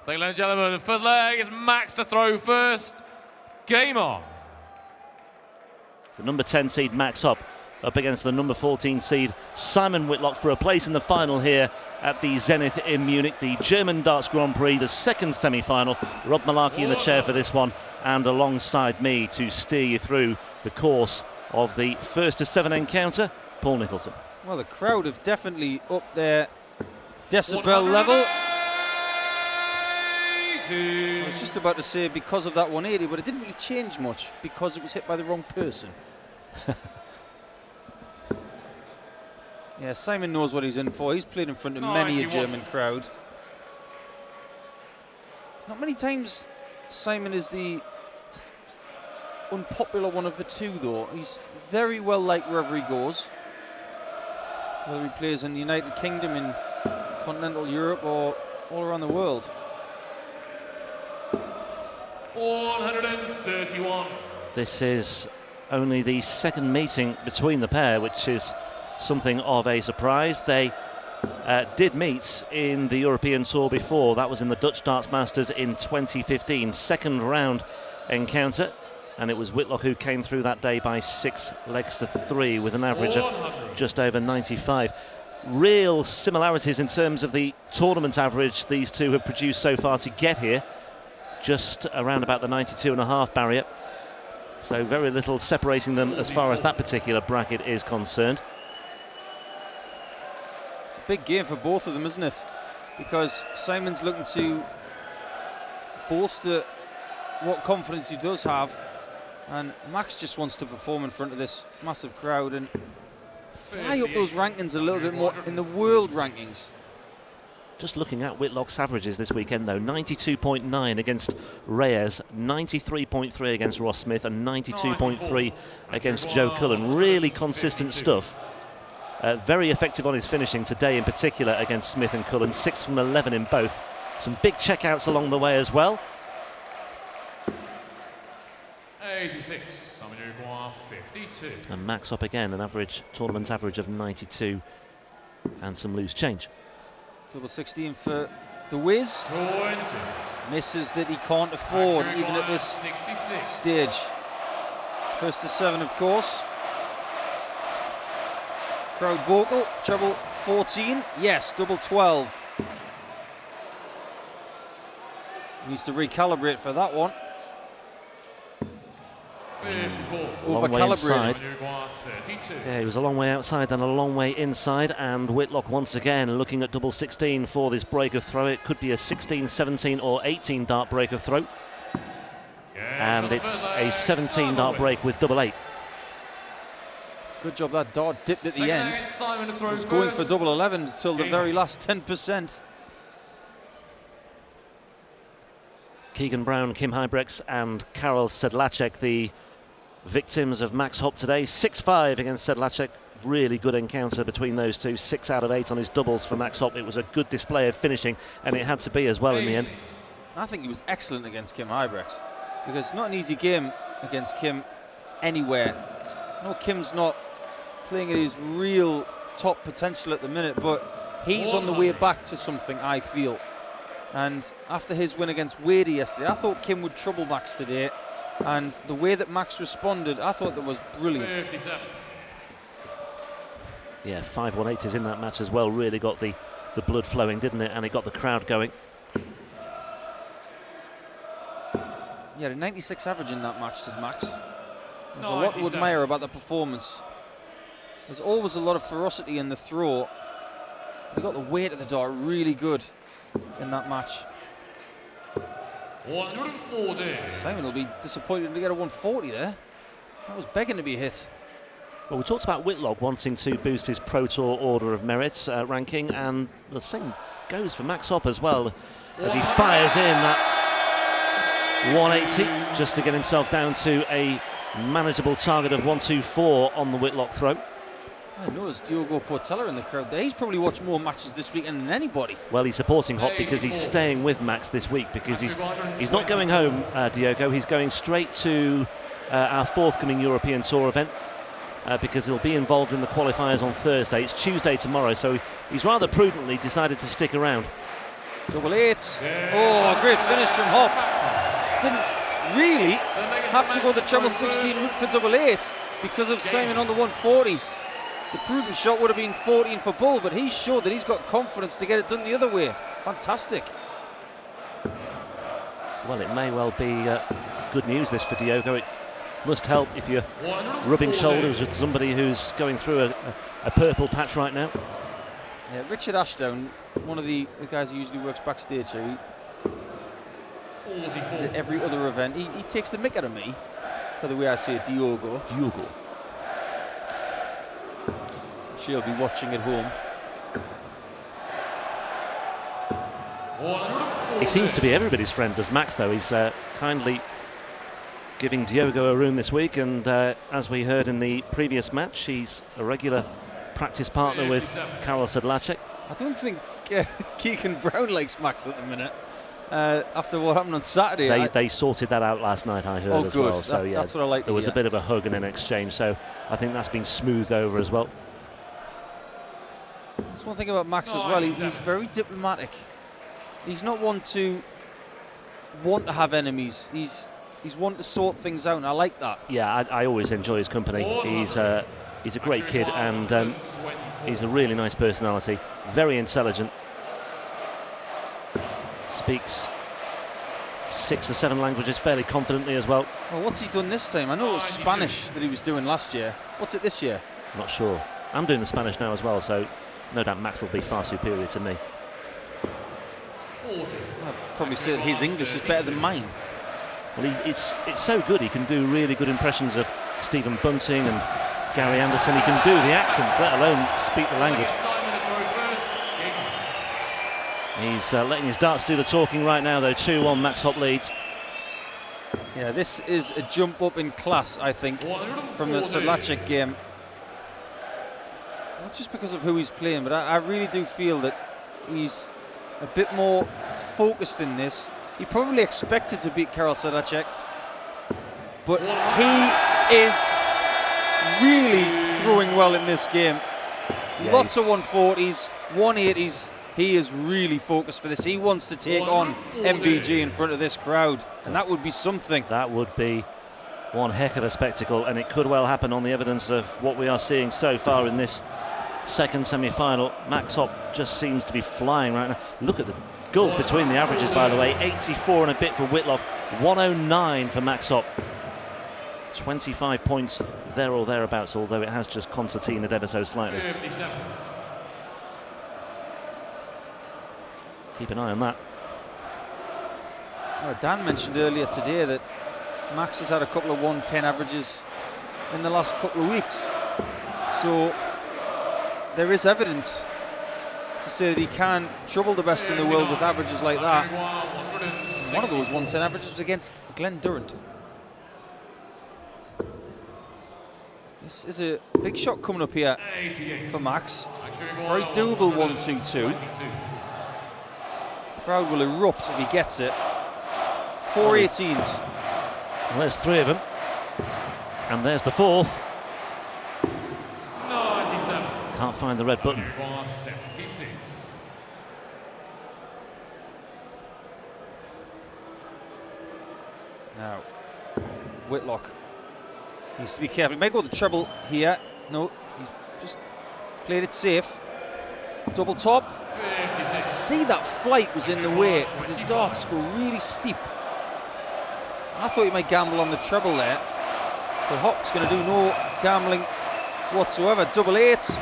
Ladies and gentlemen, the first leg is Max to throw first. Game on. The number 10 seed Max Hopp up against the number 14 seed Simon Whitlock for a place in the final here at the Zenith in Munich, the German Darts Grand Prix, the second semi-final. Rob Malarkey in the chair for this one, and alongside me to steer you through the course of the first to 7 encounter, Paul Nicholson. Well, the crowd have definitely upped their decibel level. I was just about to say because of that 180, but it didn't really change much because it was hit by the wrong person. Yeah, Simon knows what he's in for. He's played in front of many a German crowd. It's not many times Simon is the unpopular one of the two, though. He's very well liked wherever he goes. Whether he plays in the United Kingdom, in continental Europe, or all around the world. 131. This is only the second meeting between the pair, which is something of a surprise. They did meet in the European Tour before. That was in the Dutch Darts Masters in 2015. Second round encounter, and it was Whitlock who came through that day by 6 legs to 3 with an average of just over 95. Real similarities in terms of the tournament average these two have produced so far to get here, just around about the 92.5 barrier. So very little separating them as far as that particular bracket is concerned. It's a big game for both of them, isn't it? Because Simon's looking to bolster what confidence he does have, and Max just wants to perform in front of this massive crowd and fly up those rankings a little bit more in the world rankings. Just looking at Whitlock's averages this weekend, though, 92.9 against Reyes, 93.3 against Ross Smith, and 92.3 against Joe Cullen. Really consistent stuff. Very effective on his finishing today, in particular against Smith and Cullen. 6 from 11 in both. Some big checkouts along the way as well. 86. Simon Whitlock 52. And Max up again, an average tournament average of 92 and some loose change. Double 16 for the Wiz. 20. Misses that he can't afford even at this 66. stage. First to 7, of course. Crowd vocal. Treble 14. Yes, double 12. Needs to recalibrate for that one. 54. Over-calibrated. Yeah, he was a long way outside and a long way inside, and Whitlock once again looking at double 16 for this break of throw. It could be a 16, 17 or 18 dart break of throw. And it's a 17 dart break with double 8. It's a good job that dart dipped at the end. He was going for double 11 until the very last 10%. Keegan Brown, Kim Huybrechts and Karel Sedlacek, the victims of Max Hopp today. 6-5 against Sedlacek. Really good encounter between those two. 6 out of 8 on his doubles for Max Hopp. It was a good display of finishing, and it had to be as well in the end. I think he was excellent against Kim Huybrechts, because it's not an easy game against Kim anywhere. No, Kim's not playing at his real top potential at the minute, but he's on the way back to something, I feel. And after his win against Wadey yesterday, I thought Kim would trouble Max today. And the way that Max responded, I thought that was brilliant. 57. Yeah, 5-1-8 is in that match as well. Really got the blood flowing, didn't it? And it got the crowd going. Yeah, a 96 average in that match, did Max. There's a lot to admire about the performance. There's always a lot of ferocity in the throw. They got the weight of the dart really good in that match. 140. Simon will be disappointed to get a 140 there. That was begging to be hit. Well, we talked about Whitlock wanting to boost his Pro Tour Order of Merit ranking, and the same goes for Max Hopp as well, as he fires in that 180 just to get himself down to a manageable target of 124 on the Whitlock throw. I know there's Diogo Portela in the crowd there. He's probably watched more matches this weekend than anybody. Well, he's supporting Hopp because he's staying with Max this week, because he's not going home, Diogo. He's going straight to our forthcoming European Tour event, because he'll be involved in the qualifiers on Thursday. It's Tuesday tomorrow, so he's rather prudently decided to stick around. Double 8. Oh, a great finish from Hopp. Didn't really have to go the treble 16 route for double 8 because of Simon on the 140. The prudent shot would have been 14 for Bull, but he showed that he's got confidence to get it done the other way. Fantastic. Well, it may well be good news this for Diogo. It must help if you're rubbing shoulders with somebody who's going through a purple patch right now. Yeah, Richard Ashdown, one of the guys who usually works backstage here, he's at every other event. He takes the mick out of me for the way I say Diogo. She'll be watching at home. He seems to be everybody's friend, does Max, though. He's kindly giving Diogo a room this week, and as we heard in the previous match, he's a regular practice partner with Karel Sedlacek. I don't think Keegan Brown likes Max at the minute. After what happened on Saturday, they sorted that out last night, I heard, as well. So yeah, that's what I like. There was a bit of a hug and an exchange, so I think that's been smoothed over as well. That's one thing about Max as well. He's very diplomatic. He's not one to want to have enemies. He's one to sort things out, and I like that. Yeah, I always enjoy his company. He's a great kid, and he's a really nice personality. Very intelligent. Speaks 6 or 7 languages fairly confidently as well. Well, what's he done this time? I know it was Spanish that he was doing last year. What's it this year? Not sure. I'm doing the Spanish now as well, so no doubt Max will be far superior to me. I'd probably say that his English is better than mine. Well, it's so good. He can do really good impressions of Stephen Bunting and Gary Anderson. He can do the accents, let alone speak the language. He's letting his darts do the talking right now, though. 2-1, Max Hopp leads. Yeah, this is a jump up in class, I think, from the Sedlacek game. Not just because of who he's playing, but I really do feel that he's a bit more focused in this. He probably expected to beat Karel Sedlacek, but he is really throwing well in this game. Yeah, lots of 140s, 180s. He is really focused for this. He wants to take on MBG in front of this crowd, and that would be something. That would be one heck of a spectacle, and it could well happen on the evidence of what we are seeing so far in this second semi-final. Max Hopp just seems to be flying right now. Look at the gulf between the averages, by the way. 84 and a bit for Whitlock, 109 for Max Hopp. 25 points there or thereabouts, although it has just concertinaed ever so slightly. 57. Keep an eye on that. Well, Dan mentioned earlier today that Max has had a couple of 110 averages in the last couple of weeks. So there is evidence to say that he can trouble the best in the world with averages like that. One of those 110 averages was against Glenn Durrant. This is a big shot coming up here for Max. Very doable 1-2-2. Crowd will erupt if he gets it. 4 18s. Well, there's 3 of them. And there's the 4th. 97. Can't find the red button. 76. Now, Whitlock needs to be careful. He may go the treble here. No, he's just played it safe. Double top. 56. See, that flight was in the way because his darts go really steep. I thought he might gamble on the treble there, but Hopp's going to do no gambling whatsoever. Double 8.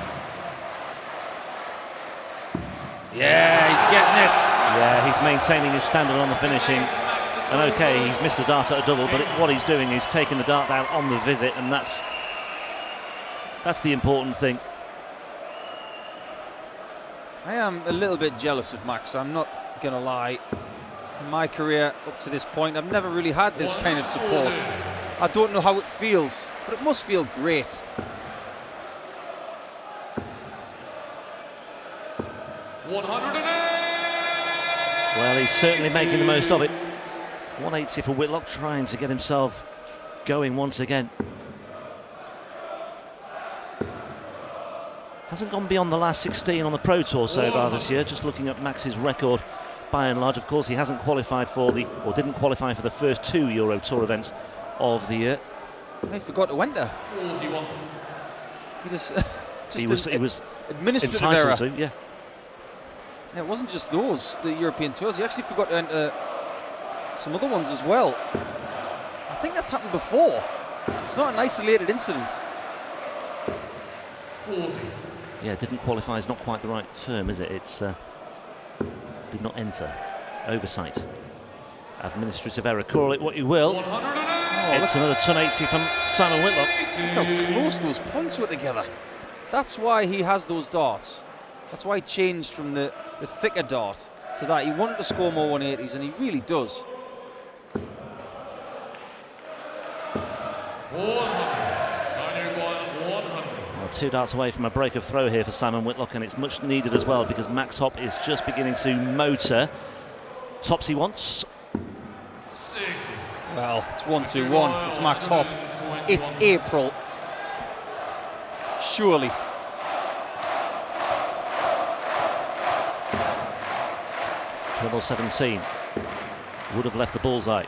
Yeah, he's getting it. Yeah, he's maintaining his standard on the finishing. And okay, he's missed the dart at a double, but what he's doing is taking the dart down on the visit, and that's the important thing. I am a little bit jealous of Max, I'm not going to lie. In my career up to this point, I've never really had this kind of support. I don't know how it feels, but it must feel great. Well, he's certainly making the most of it. 180 for Whitlock, trying to get himself going once again. Hasn't gone beyond the last 16 on the Pro Tour so far this year. Just looking at Max's record by and large. Of course, he hasn't qualified for or didn't qualify for the first 2 Euro Tour events of the year. I forgot to enter. 41. He just, he was administrative error. entitled to, yeah. Yeah, it wasn't just those, the European Tours. He actually forgot to enter some other ones as well. I think that's happened before. It's not an isolated incident. 40. Yeah, didn't qualify is not quite the right term, is it? It's did not enter. Oversight. Administrative error. Call it what you will. 108. It's another ton 80 from Simon Whitlock. Look how close those points were together. That's why he has those darts. That's why he changed from the thicker dart to that. He wanted to score more 180s, and he really does. 2 darts away from a break of throw here for Simon Whitlock, and it's much needed as well because Max Hopp is just beginning to motor. Tops he wants. 60. Well, it's 1-2-1. It's Max Hopp. It's April. Surely. Treble 17. Would have left the bullseye.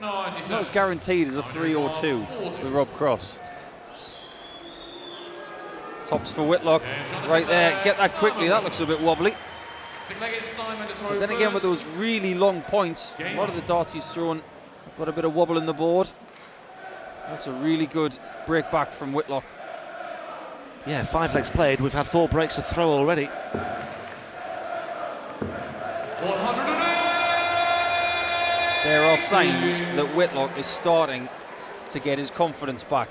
It's not as guaranteed as a 3 or 2 with Rob Cross. Tops for Whitlock. Right there. Get that quickly. That looks a bit wobbly. But then again, with those really long points, a lot of the darts he's thrown have got a bit of wobble in the board. That's a really good break back from Whitlock. Yeah, 5 legs played. We've had 4 breaks of throw already. 108. There are signs that Whitlock is starting to get his confidence back.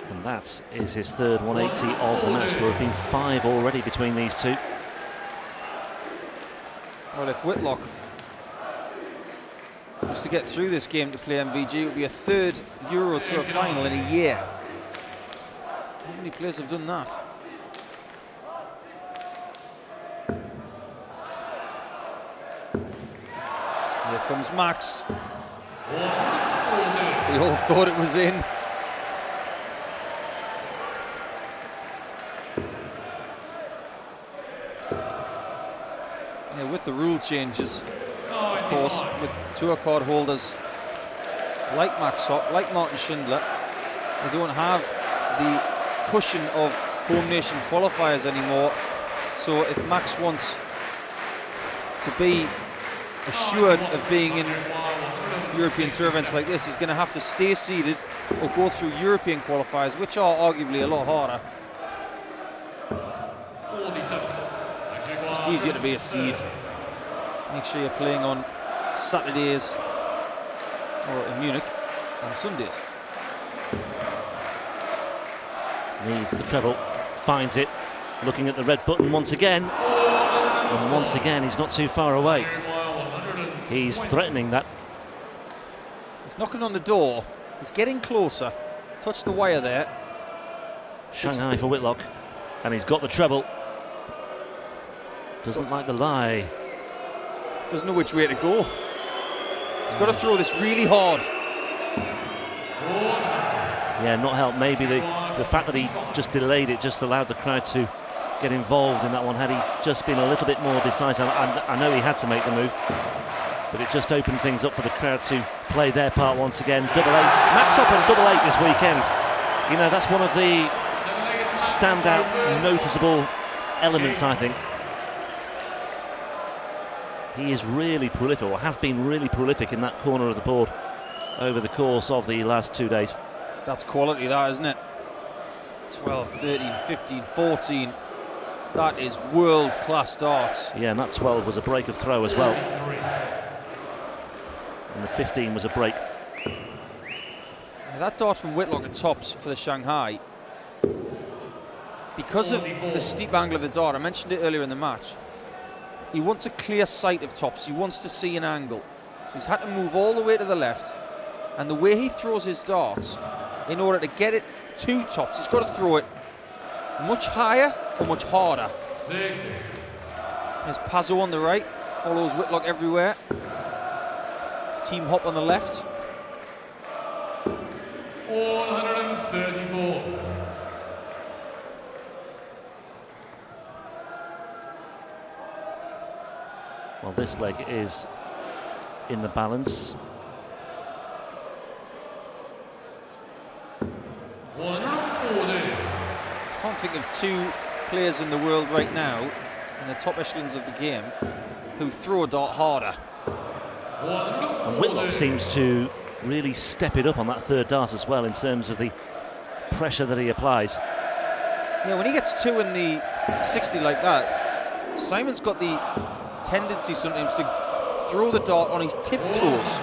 And that is his third 180 of the match. There have been 5 already between these two. Well, if Whitlock was to get through this game to play MVG, it would be a 3rd Euro Tour final in a year. How many players have done that? Here comes Max. We all thought it was in. Yeah, with the rule changes, of course, with tour card holders like Max Hopp, like Martin Schindler, they don't have the cushion of home nation qualifiers anymore. So if Max wants to be assured of being in European Tour events like this, he's going to have to stay seeded or go through European qualifiers, which are arguably a lot harder. 47. It's easier to be a seed. Make sure you're playing on Saturdays or in Munich on Sundays. Needs the treble, finds it, looking at the red button once again. And once again, he's not too far away. He's threatening that. He's knocking on the door. He's getting closer. Touched the wire there. Shanghai for Whitlock. And he's got the treble. Doesn't like the lie. Doesn't know which way to go. He's got to throw this really hard. Yeah, not helped. Maybe the fact that he just delayed it just allowed the crowd to get involved in that one. Had he just been a little bit more decisive, I know he had to make the move, but it just opened things up for the crowd to play their part once again. Double 8. Max Hopp on double 8 this weekend. You know, that's one of the standout, noticeable elements, I think. He is really prolific, or has been really prolific in that corner of the board over the course of the last 2 days. That's quality, that, isn't it? 12, 13, 15, 14. That is world-class darts. Yeah, and that 12 was a break of throw as well. And the 15 was a break. Now that dart from Whitlock at tops for the Shanghai, because of the steep angle of the dart, I mentioned it earlier in the match, he wants a clear sight of tops. He wants to see an angle. So he's had to move all the way to the left. And the way he throws his darts, in order to get it to tops, he's got to throw it much higher or much harder. 60. There's Pazzo on the right, follows Whitlock everywhere. Team Hopp on the left. 134. Well, this leg is in the balance. 140. Can't think of two players in the world right now in the top echelons of the game who throw a dart harder. And Whitlock seems to really step it up on that third dart as well in terms of the pressure that he applies. Yeah, when he gets two in the 60 like that, Simon's got the tendency sometimes to throw the dart on his tiptoes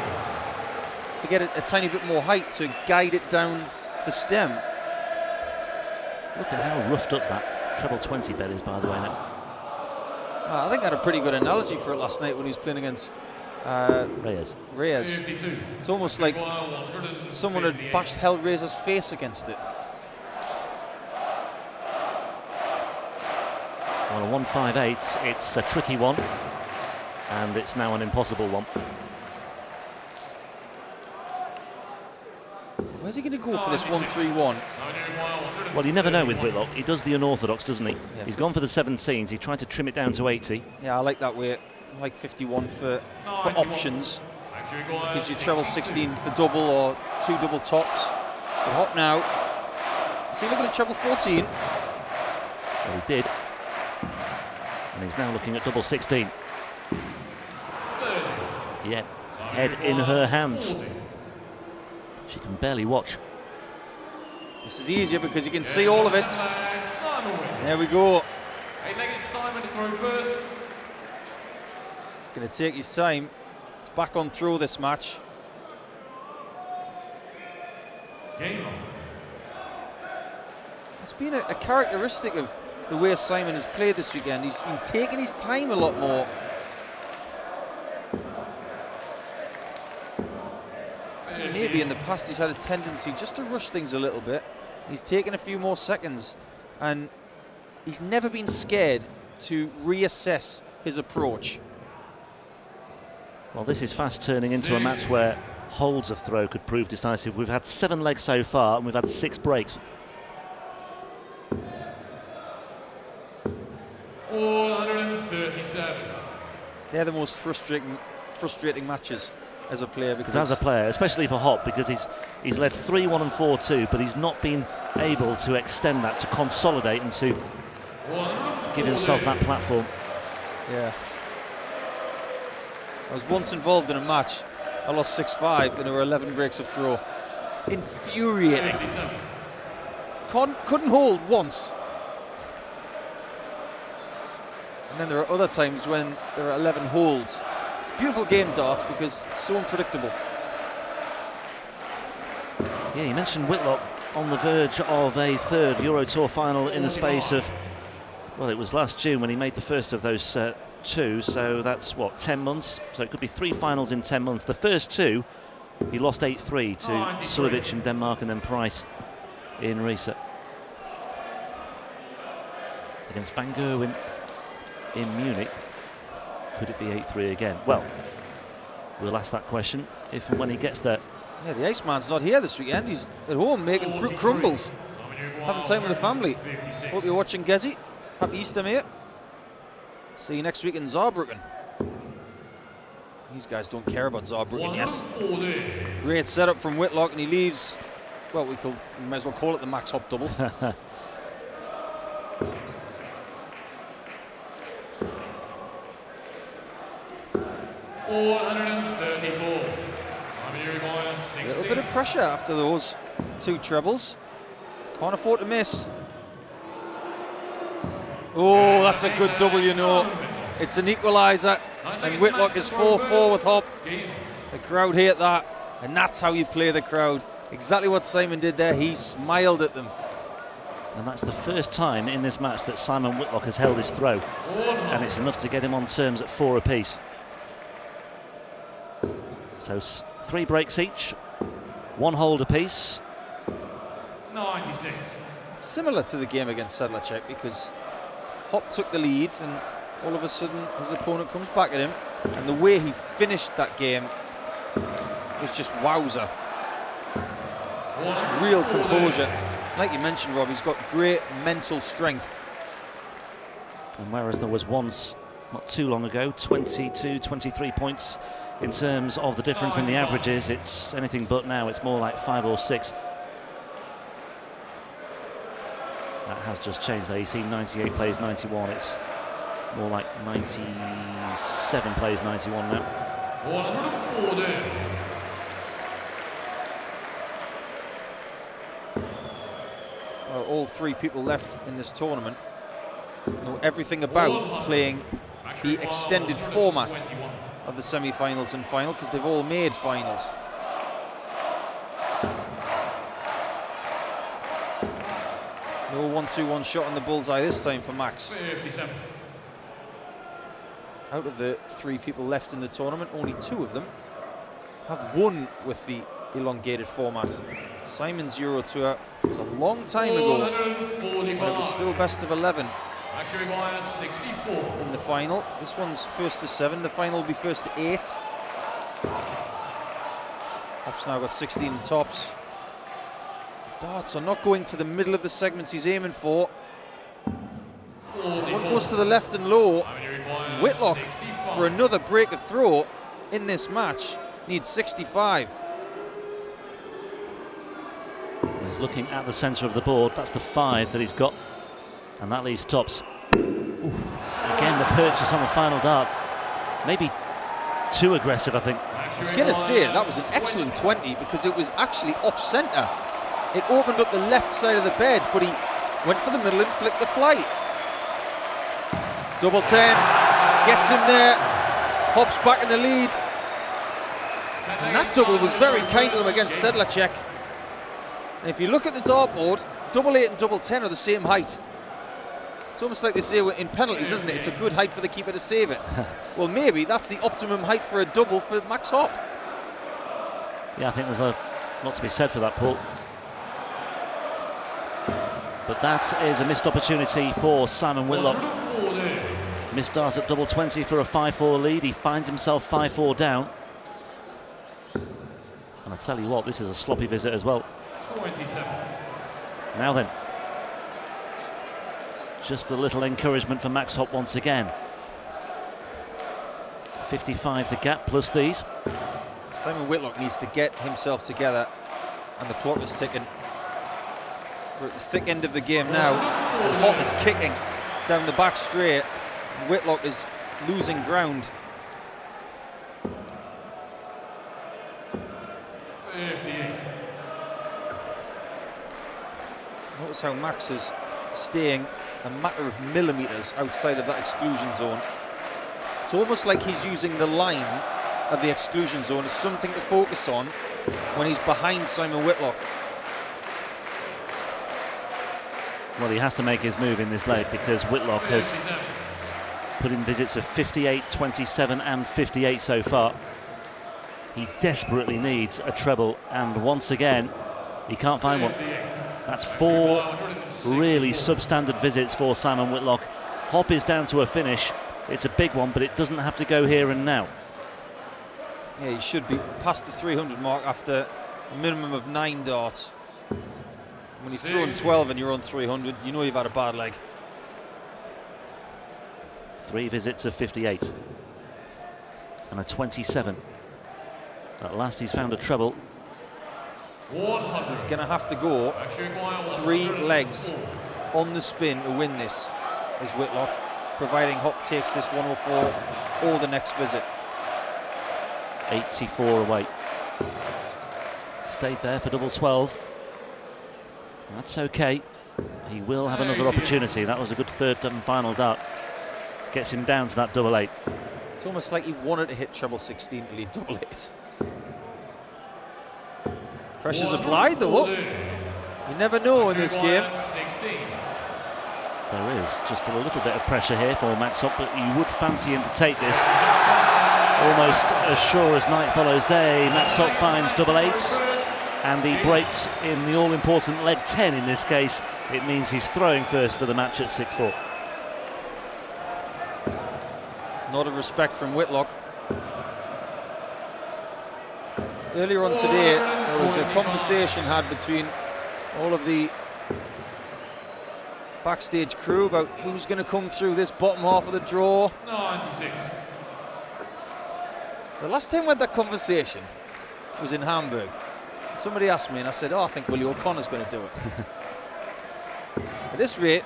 to get a tiny bit more height to guide it down the stem. Look at how roughed up that treble 20 bed is, by the way, now. I think I had a pretty good analogy for it last night when he was playing against Reyes. 52. It's almost like someone had held Reyes' face against it. On a 158, it's a tricky one, and it's now an impossible one. Where's he going to go for this 1-3-1? Well, you never know with Whitlock. He does the unorthodox, doesn't he? Yeah. He's gone for the 17s. He tried to trim it down to 80. Yeah, I like that way. I like 51 for options. Gives you treble 16 for double or two double tops. But Hopp now. Is he looking at treble 14? Well, he did. And he's now looking at double 16. 30. Yeah, head in her hands. She can barely watch. This is easier because you can see all of it. There we go. Eight-legged Simon to throw first. It's going to take his time. It's back on throw this match. Game on. It's been a characteristic of the way Simon has played this weekend. He's been taking his time a lot more. Maybe in the past he's had a tendency just to rush things a little bit. He's taken a few more seconds, and he's never been scared to reassess his approach. Well, this is fast turning into a match where holds of throw could prove decisive. We've had 7 legs so far, and we've had 6 breaks. 137. They're the most frustrating matches as a player, Because as a player, especially for Hopp, because he's led 3-1 and 4-2, but he's not been able to extend that, to consolidate and to give himself that platform. Yeah. I was once involved in a match. I lost 6-5 and there were 11 breaks of throw. Infuriating. 57. Couldn't hold once. And then there are other times when there are 11 holds. It's a beautiful game, darts, because it's so unpredictable. Yeah, you mentioned Whitlock on the verge of a third Euro Tour final in the space of, well, it was last June when he made the first of those 2, so that's what, 10 months? So it could be 3 finals in 10 months. The first 2, he lost 8-3 to Sulevic in Denmark and then Price in Riesa. Against Van Gerwen in Munich. Could it be 8-3 again? Well, we'll ask that question if and when he gets there. Yeah, the Iceman's not here this weekend. He's at home making fruit crumbles, having time with the family. Hope you're watching, Gezi. Happy Easter, mate. See you next week in Saarbrücken. These guys don't care about Saarbrücken yet. Great setup from Whitlock, and he leaves. Well, we might as well call it the Max Hopp double. A little bit of pressure after those 2 trebles. Can't afford to miss. Oh, that's a good double, you know. It's an equaliser, and Whitlock is 4-4 with Hopp. The crowd hate that, and that's how you play the crowd. Exactly what Simon did there. He smiled at them. And that's the first time in this match that Simon Whitlock has held his throw, and it's enough to get him on terms at 4 apiece. So 3 breaks each, 1 hold apiece. 96. Similar to the game against Sedlacek, because Hopp took the lead and all of a sudden his opponent comes back at him, and the way he finished that game was just wowzer. Real composure. Like you mentioned, Rob, he's got great mental strength. And whereas there was once not too long ago, 22, 23 points in terms of the difference in the averages. It's anything but now, it's more like 5 or 6. That has just changed there. You see 98 plays 91, it's more like 97 plays 91 now. 140. Well, all 3 people left in this tournament know everything about playing the extended format of the semi-finals and final, because they've all made finals. No 1-2-1 shot on the bullseye this time for Max. 57. Out of the 3 people left in the tournament, only 2 of them have won with the elongated format. Simon's Euro Tour was a long time ago, when it was still best of 11 Actually requires 64. in the final. This one's first to 7, the final will be first to 8. Hopp's now got 16 tops. Darts are not going to the middle of the segments he's aiming for. 44. One goes to the left and low. Whitlock, 65. for another break of throw in this match, needs 65. He's looking at the centre of the board. That's the 5 that he's got, and that leaves tops. Again, the purchase on the final dart, maybe too aggressive, I think. I was going to say that was an excellent 20 because it was actually off centre. It opened up the left side of the bed, but he went for the middle and flicked the flight. Double 10, gets him there, Hopp's back in the lead. And that double was very kind to him against Sedlacek. And if you look at the dartboard, double 8 and double 10 are the same height. It's almost like they say in penalties, isn't it? It's a good height for the keeper to save it. Well, maybe that's the optimum height for a double for Max Hopp. Yeah, I think there's a lot to be said for that, Paul. But that is a missed opportunity for Simon Whitlock. 140. Missed dart at double 20 for a 5-4 lead. He finds himself 5-4 down. And I tell you what, this is a sloppy visit as well. 27. Now then, just a little encouragement for Max Hopp once again. 55 the gap plus these. Simon Whitlock needs to get himself together, and the clock is ticking. We're at the thick end of the game now, and Hopp is kicking down the back straight. Whitlock is losing ground. 58. Notice how Max is staying a matter of millimetres outside of that exclusion zone. It's almost like he's using the line of the exclusion zone as something to focus on when he's behind Simon Whitlock. Well, he has to make his move in this leg because Whitlock has 57. put in visits of 58, 27 and 58 so far. He desperately needs a treble, and once again he can't find one. 58. That's 4 really substandard visits for Simon Whitlock. Hopp is down to a finish. It's a big one, but it doesn't have to go here and now. Yeah, he should be past the 300 mark after a minimum of 9 darts. When you've thrown 12 and you're on 300, you know you've had a bad leg. 3 visits of 58 and a 27. At last he's found a treble. 100. He's going to have to go Actually require 3 104. legs on the spin to win this, is Whitlock, providing Hopp takes this 104 or the next visit. 84 away. Stayed there for double 12. That's okay. He will have another opportunity. That was a good third and final dart. Gets him down to that double 8. It's almost like he wanted to hit treble 16 to lead double 8. Pressure's applied though. You never know in this game. 16. There is just a little bit of pressure here for Max Hopp, but you would fancy him to take this. Almost as sure as night follows day, Max Hopp finds double 8s, and he breaks in the all-important leg 10 in this case. It means he's throwing first for the match at 6-4. Not of respect from Whitlock. Earlier on today, there was a conversation had between all of the backstage crew about who's going to come through this bottom half of the draw. 96. The last time we had that conversation was in Hamburg. Somebody asked me and I said, I think Willie O'Connor's going to do it. At this rate,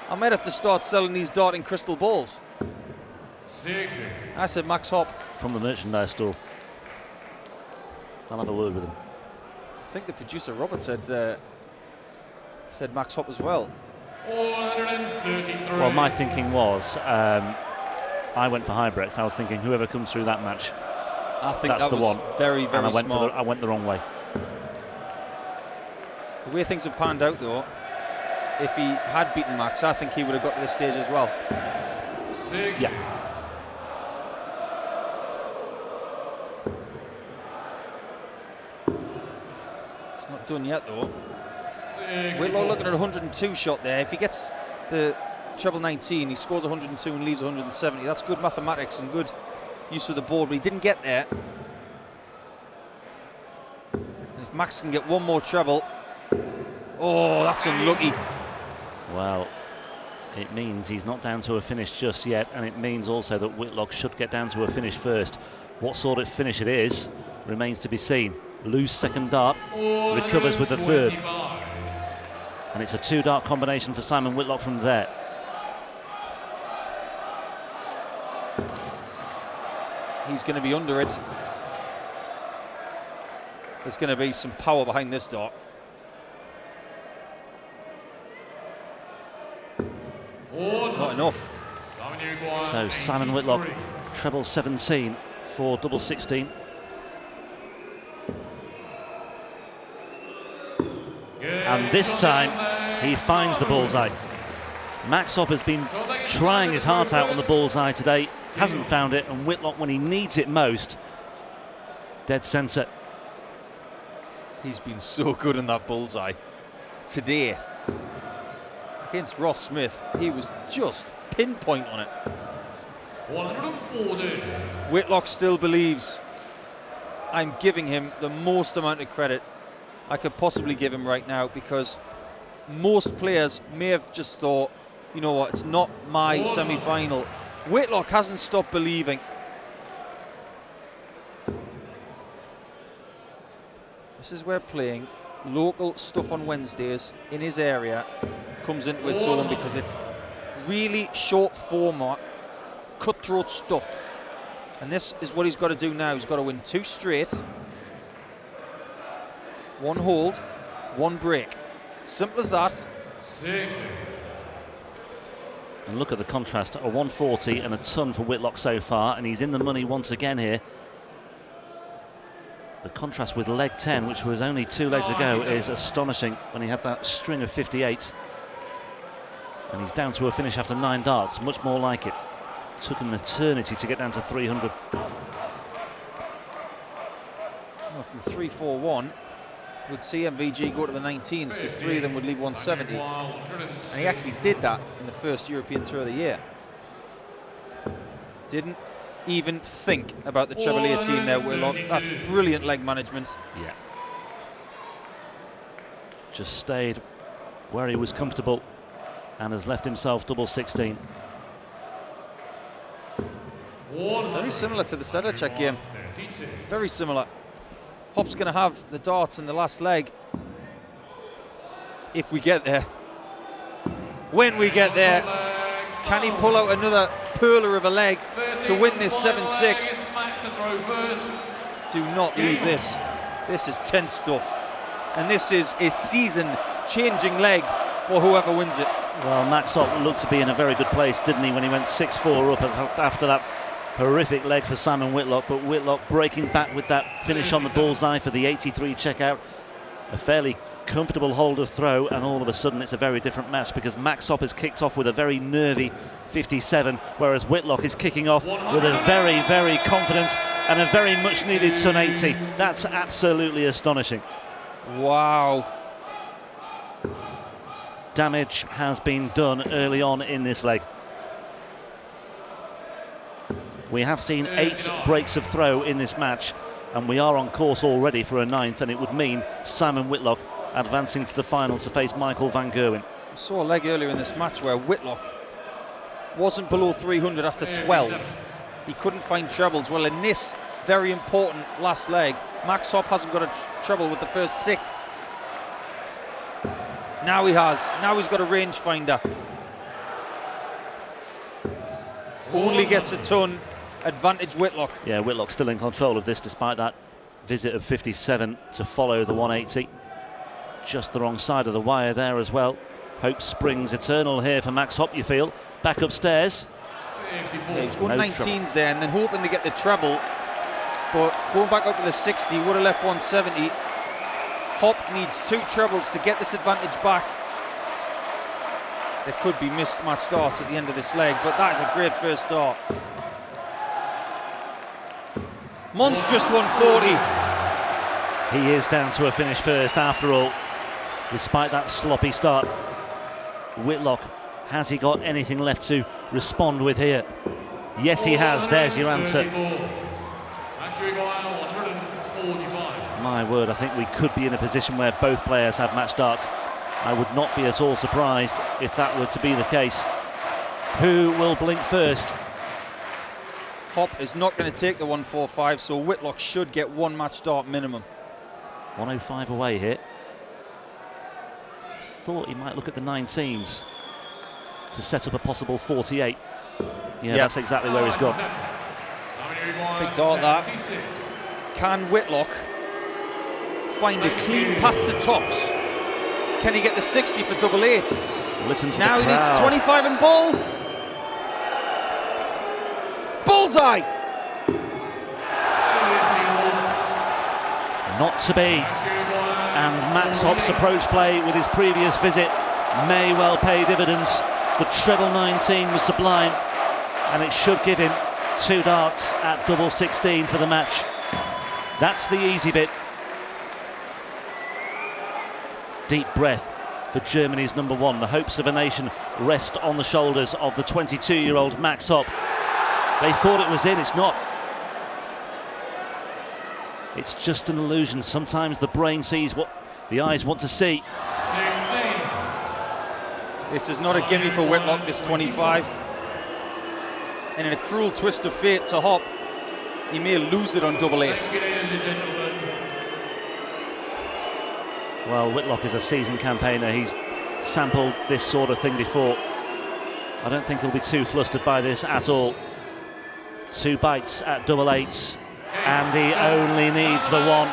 I might have to start selling these darting crystal balls. 60. I said Max Hopp. From the merchandise store. I'll have a word with him. I think the producer Robert said Max Hopp as well. 133. Well, my thinking was, I went for Hybrex. I was thinking whoever comes through that match, I think that's that the was one. very, very And smart. I went the wrong way. The way things have panned out, though, if he had beaten Max, I think he would have got to this stage as well. 60. Yeah. It's not done yet, though. 64. Whitlock looking at a 102 shot there. If he gets the treble 19, he scores 102 and leaves 170. That's good mathematics and good use of the board, but he didn't get there. And if Max can get one more treble, oh, that's unlucky. Well, it means he's not down to a finish just yet, and it means also that Whitlock should get down to a finish first. What sort of finish it is remains to be seen. Loose second dart, recovers with the third. And it's a 2-dart combination for Simon Whitlock from there. He's going to be under it. There's going to be some power behind this dart. Not enough. So Simon Whitlock, treble 17 for double 16. And this time he finds the bullseye. Max Hopp has been trying his heart out on the bullseye today, hasn't found it, and Whitlock, when he needs it most, dead centre. He's been so good in that bullseye today. Against Ross Smith, he was just pinpoint on it. 140. Whitlock still believes. I'm giving him the most amount of credit I could possibly give him right now, because most players may have just thought, you know what, it's not my semi-final. Whitlock hasn't stopped believing. This is where playing local stuff on Wednesdays in his area comes into its own, because it's really short format, cutthroat stuff. And this is what he's got to do now. He's got to win 2 straight. 1 hold, 1 break. Simple as that. 60. And look at the contrast, a 140 and a ton for Whitlock so far, and he's in the money once again here. The contrast with leg 10, which was only 2 legs ago, is astonishing when he had that string of 58. And he's down to a finish after 9 darts, much more like it. Took him an eternity to get down to 300. Well, from 3-4-1, would see MVG go to the 19s, because 3 of them would leave 170. And he actually did that in the first European Tour of the year. Didn't even think about the treble 18 there, Whitlock. That's brilliant leg management. Yeah. Just stayed where he was comfortable and has left himself double 16. Very similar to the Sedlacek game. Very similar. Hopp's going to have the darts in the last leg. If we get there. When we get there. Can he pull out another pearler of a leg to win this 7-6? Do not leave this. This is tense stuff. And this is a season-changing leg for whoever wins it. Well, Max Hopp looked to be in a very good place, didn't he, when he went 6-4 up after that horrific leg for Simon Whitlock, but Whitlock breaking back with that finish on the bullseye for the 83 checkout. A fairly comfortable hold of throw, and all of a sudden it's a very different match, because Max Hopp has kicked off with a very nervy 57, whereas Whitlock is kicking off with a very, very confident and a very much needed ton 80. That's absolutely astonishing. Wow. Damage has been done early on in this leg. We have seen 8 breaks of throw in this match, and we are on course already for a 9th, and it would mean Simon Whitlock advancing to the final to face Michael van Gerwen. I saw a leg earlier in this match where Whitlock wasn't below 300 after 12. He couldn't find trebles. Well, in this very important last leg, Max Hopp hasn't got a treble with the first 6. Now he has. Now he's got a rangefinder. Only gets a ton. Advantage Whitlock. Yeah, Whitlock still in control of this despite that visit of 57 to follow the 180. Just the wrong side of the wire there as well. Hope springs eternal here for Max Hopp, you feel. Back upstairs. Yeah, he was going 19s there and then hoping to get the treble. But going back up to the 60, would have left 170. Hopp needs 2 trebles to get this advantage back. There could be missed match darts at the end of this leg, but that is a great first start. Monstrous 140. He is down to a finish first after all, despite that sloppy start. Whitlock, has he got anything left to respond with here? Yes, he has. There's your answer. My word, I think we could be in a position where both players have match darts. I would not be at all surprised if that were to be the case. Who will blink first? Hopp is not going to take the 145, so Whitlock should get 1 match dart minimum. 105 away here. Thought he might look at the 19s to set up a possible 48. Yeah, that's exactly where he's gone. Big dart that. Can Whitlock find a clean path to tops? Can he get the 60 for double 8? Listen to now the he crowd. needs 25 and ball. Bullseye! Not to be. And Max Hopp's approach play with his previous visit may well pay dividends. The treble 19 was sublime, and it should give him 2 darts at double 16 for the match. That's the easy bit. Deep breath for Germany's number 1. The hopes of a nation rest on the shoulders of the 22-year-old Max Hopp. They thought it was in, it's not. It's just an illusion. Sometimes the brain sees what the eyes want to see. 16. This is not a gimme for Whitlock, this 25. And in a cruel twist of fate to Hopp, he may lose it on double 8. Well, Whitlock is a seasoned campaigner. He's sampled this sort of thing before. I don't think he'll be too flustered by this at all. 2 bites at double 8s, and he only needs the 1.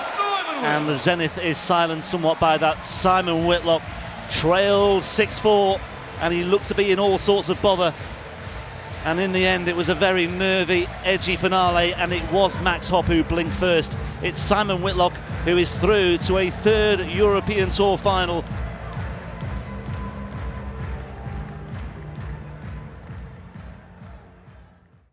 And the zenith is silenced somewhat by that. Simon Whitlock trailed 6-4, and he looked to be in all sorts of bother. And in the end, it was a very nervy, edgy finale, and it was Max Hopp who blinked first. It's Simon Whitlock who is through to a 3rd European Tour final